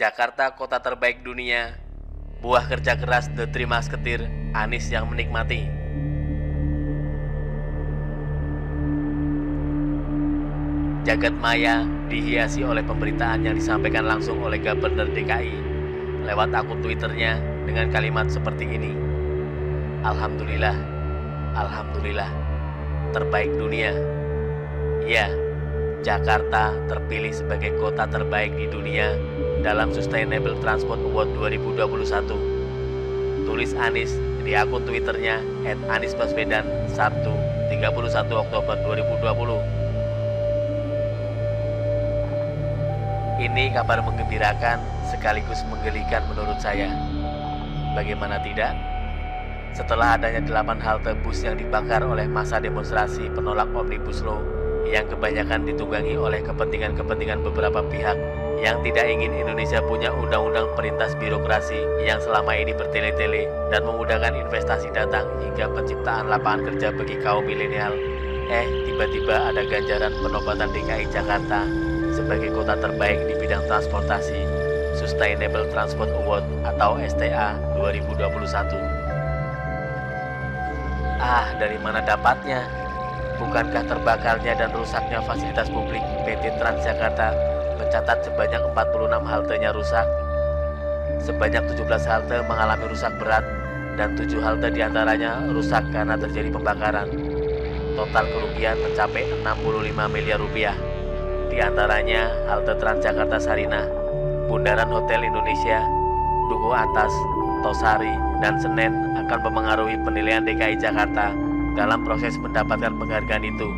Jakarta kota terbaik dunia, buah kerja keras The Three Musketeers, Anies yang menikmati. Jagat maya dihiasi oleh pemberitaan yang disampaikan langsung oleh Gubernur DKI lewat akun Twitternya dengan kalimat seperti ini. Alhamdulillah, Alhamdulillah, terbaik dunia. Ya, Jakarta terpilih sebagai kota terbaik di dunia dalam Sustainable Transport Award 2021. Tulis Anies di akun Twitternya @anisbaswedan Sabtu 31 Oktober 2020. Ini kabar menggembirakan sekaligus menggelikan menurut saya. Bagaimana tidak? Setelah adanya 8 halte bus yang dibakar oleh massa demonstrasi penolak Omnibus Law yang kebanyakan ditunggangi oleh kepentingan-kepentingan beberapa pihak yang tidak ingin Indonesia punya undang-undang perintas birokrasi yang selama ini bertele-tele dan memudahkan investasi datang hingga penciptaan lapangan kerja bagi kaum milenial. Tiba-tiba ada ganjaran penobatan DKI Jakarta sebagai kota terbaik di bidang transportasi, Sustainable Transport Award atau STA 2021. Dari mana dapatnya? Bukankah terbakarnya dan rusaknya fasilitas publik PT Transjakarta mencatat sebanyak 46 haltenya rusak? Sebanyak 17 halte mengalami rusak berat dan 7 halte diantaranya rusak karena terjadi pembakaran. Total kerugian mencapai 65 miliar rupiah. Di antaranya halte Transjakarta Sarinah, Bundaran Hotel Indonesia, Dukuh Atas, Tosari, dan Senen akan mempengaruhi penilaian DKI Jakarta dalam proses mendapatkan penghargaan itu.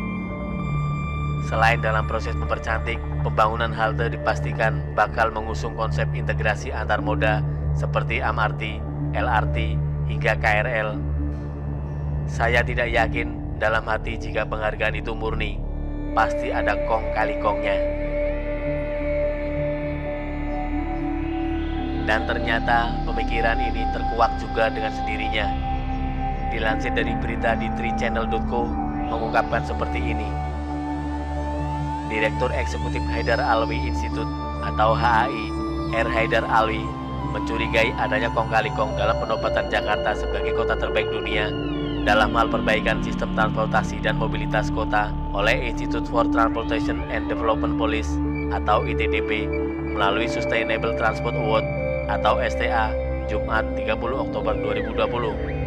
Selain dalam proses mempercantik, pembangunan halte dipastikan bakal mengusung konsep integrasi antar moda seperti MRT, LRT, hingga KRL. Saya tidak yakin dalam hati jika penghargaan itu murni. Pasti ada kong kali kongnya. Dan ternyata pemikiran ini terkuak juga dengan sendirinya. Dilansir dari berita di trichannel.co mengungkapkan seperti ini. Direktur Eksekutif Haidar Alwi Institute atau HAI, R. Haidar Alwi, mencurigai adanya kong kali kong dalam penobatan Jakarta sebagai kota terbaik dunia dalam hal perbaikan sistem transportasi dan mobilitas kota oleh Institute for Transportation and Development Policy atau ITDP melalui Sustainable Transport Award atau STA Jumat 30 Oktober 2020.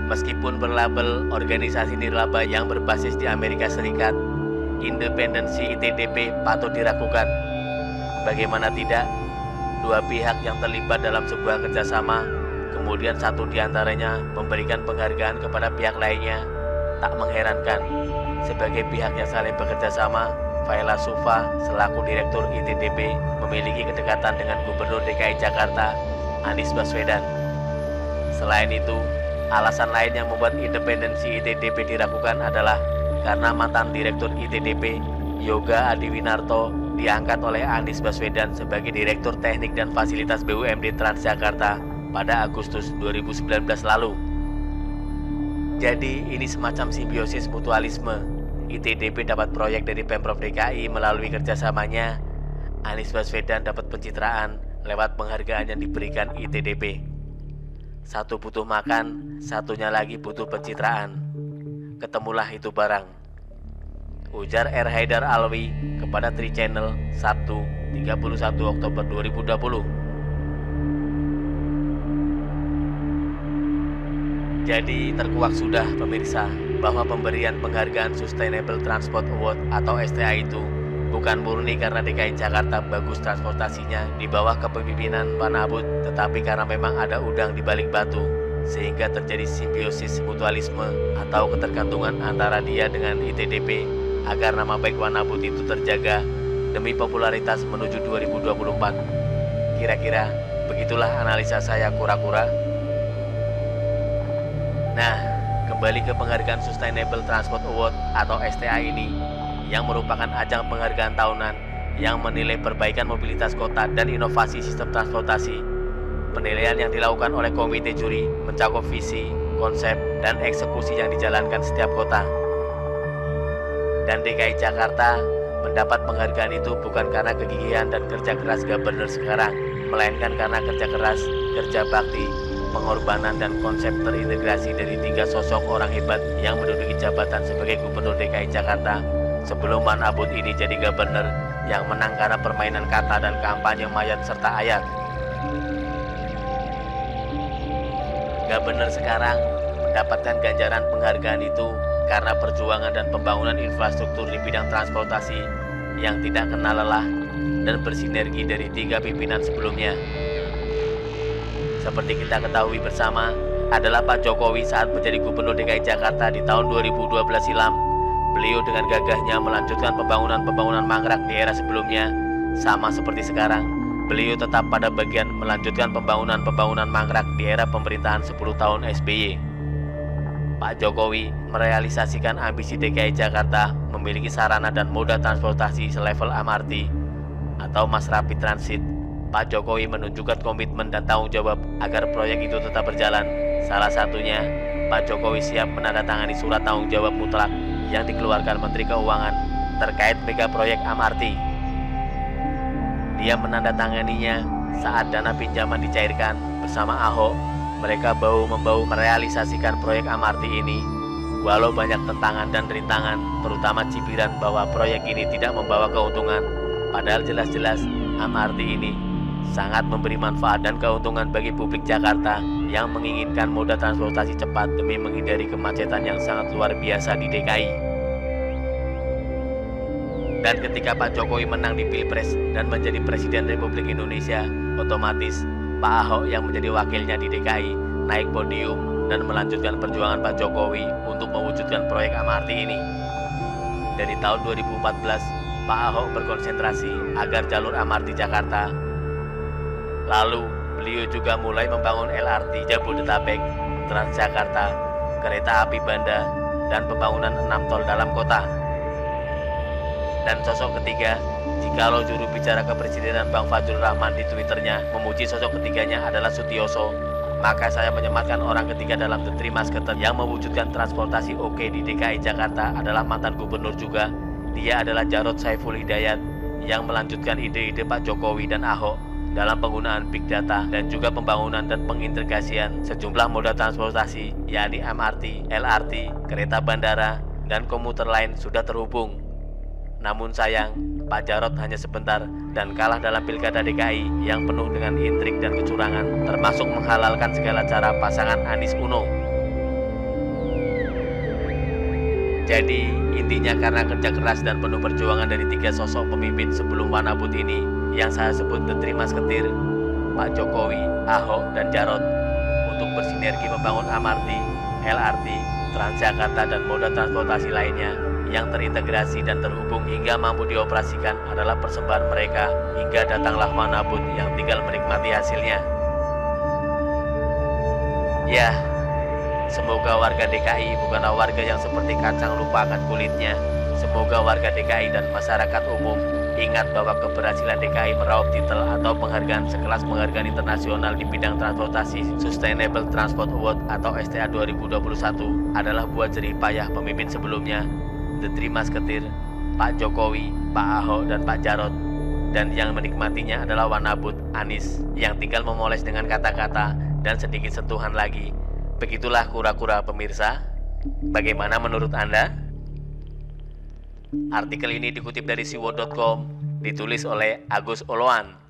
Meskipun berlabel organisasi nirlaba yang berbasis di Amerika Serikat, independensi ITDP patut diragukan. Bagaimana tidak, dua pihak yang terlibat dalam sebuah kerjasama, kemudian satu diantaranya memberikan penghargaan kepada pihak lainnya, tak mengherankan. Sebagai pihak yang saling bekerja sama, Faila Sufa selaku Direktur ITDP memiliki kedekatan dengan Gubernur DKI Jakarta, Anies Baswedan. Selain itu, alasan lain yang membuat independensi ITDP diragukan adalah karena mantan Direktur ITDP, Yoga Adiwinarto, diangkat oleh Anies Baswedan sebagai Direktur Teknik dan Fasilitas BUMD Transjakarta pada Agustus 2019 lalu. Jadi ini semacam simbiosis mutualisme. ITDP dapat proyek dari Pemprov DKI melalui kerjasamanya. Anies Baswedan dapat pencitraan lewat penghargaan yang diberikan ITDP. Satu butuh makan, satunya lagi butuh pencitraan. Ketemulah itu barang. Ujar R. Haidar Alwi kepada Trichannel Sabtu 31 Oktober 2020. Jadi terkuak sudah pemirsa bahwa pemberian penghargaan Sustainable Transport Award atau STA itu bukan murni karena DKI Jakarta bagus transportasinya di bawah kepemimpinan Pak Nabut, tetapi karena memang ada udang di balik batu, sehingga terjadi simbiosis mutualisme atau ketergantungan antara dia dengan ITDP agar nama baik Wanabut itu terjaga demi popularitas menuju 2024. Kira-kira begitulah analisa saya kura-kura. Nah, kembali ke penghargaan Sustainable Transport Award atau STA ini, yang merupakan ajang penghargaan tahunan yang menilai perbaikan mobilitas kota dan inovasi sistem transportasi. Penilaian yang dilakukan oleh komite juri mencakup visi, konsep, dan eksekusi yang dijalankan setiap kota. Dan DKI Jakarta mendapat penghargaan itu bukan karena kegigihan dan kerja keras gubernur sekarang, melainkan karena kerja keras, kerja bakti, pengorbanan dan konsep terintegrasi dari 3 sosok orang hebat yang menduduki jabatan sebagai Gubernur DKI Jakarta sebelum Man Abud ini jadi gubernur yang menang karena permainan kata dan kampanye mayat serta ayat. Gubernur sekarang mendapatkan ganjaran penghargaan itu karena perjuangan dan pembangunan infrastruktur di bidang transportasi yang tidak kenal lelah dan bersinergi dari 3 pimpinan sebelumnya. Seperti kita ketahui bersama, adalah Pak Jokowi saat menjadi Gubernur DKI Jakarta di tahun 2012 silam. Beliau dengan gagahnya melanjutkan pembangunan mangkrak di era sebelumnya. Sama seperti sekarang, beliau tetap pada bagian melanjutkan pembangunan mangkrak di era pemerintahan 10 tahun SBY. Pak Jokowi merealisasikan ambisi DKI Jakarta memiliki sarana dan moda transportasi selevel MRT atau Mass Rapid Transit. Pak Jokowi menunjukkan komitmen dan tanggung jawab agar proyek itu tetap berjalan. Salah satunya, Pak Jokowi siap menandatangani surat tanggung jawab mutlak yang dikeluarkan Menteri Keuangan terkait mega proyek MRT. Dia menandatanganinya saat dana pinjaman dicairkan bersama Ahok. Mereka bahu-membahu merealisasikan proyek MRT ini. Walau banyak tentangan dan rintangan, terutama cibiran bahwa proyek ini tidak membawa keuntungan, padahal jelas-jelas MRT ini sangat memberi manfaat dan keuntungan bagi publik Jakarta yang menginginkan moda transportasi cepat demi menghindari kemacetan yang sangat luar biasa di DKI. Dan ketika Pak Jokowi menang di Pilpres dan menjadi Presiden Republik Indonesia, otomatis Pak Ahok yang menjadi wakilnya di DKI naik podium dan melanjutkan perjuangan Pak Jokowi untuk mewujudkan proyek MRT ini. Dari tahun 2014, Pak Ahok berkonsentrasi agar jalur MRT Jakarta. Lalu, beliau juga mulai membangun LRT Jabodetabek, Transjakarta, kereta api Banda, dan pembangunan 6 tol dalam kota. Dan sosok ketiga, jikalau juru bicara kepresidenan Bang Fajrul Rahman di Twitternya memuji sosok ketiganya adalah Sutioso, maka saya menyematkan orang ketiga dalam The Three Musketeers yang mewujudkan transportasi oke di DKI Jakarta adalah mantan gubernur juga. Dia adalah Jarod Saiful Hidayat yang melanjutkan ide-ide Pak Jokowi dan Ahok dalam penggunaan big data dan juga pembangunan dan pengintegrasian sejumlah moda transportasi, yakni MRT, LRT, kereta bandara, dan komuter lain sudah terhubung. Namun sayang, Pak Jarod hanya sebentar dan kalah dalam pilkada DKI yang penuh dengan intrik dan kecurangan, termasuk menghalalkan segala cara pasangan Anies Uno. Jadi, intinya karena kerja keras dan penuh perjuangan dari 3 sosok pemimpin sebelum Man Abud ini, yang saya sebut The Three Musketeers, Pak Jokowi, Ahok, dan Jarod, untuk bersinergi membangun MRT, LRT, Transjakarta, dan moda transportasi lainnya yang terintegrasi dan terhubung hingga mampu dioperasikan adalah persembahan mereka hingga datanglah Man Abud yang tinggal menikmati hasilnya. Ya, semoga warga DKI bukanlah warga yang seperti kacang lupa akan kulitnya. Semoga warga DKI dan masyarakat umum ingat bahwa keberhasilan DKI meraup titel atau penghargaan sekelas penghargaan internasional di bidang transportasi Sustainable Transport Award atau STA 2021 adalah buah jerih payah pemimpin sebelumnya, The Three Musketeers, Pak Jokowi, Pak Ahok, dan Pak Jarod. Dan yang menikmatinya adalah Man Abud, Anies, yang tinggal memoles dengan kata-kata dan sedikit sentuhan lagi. Begitulah kura-kura pemirsa. Bagaimana menurut Anda? Artikel ini dikutip dari siwo.com, ditulis oleh Agus Oloan.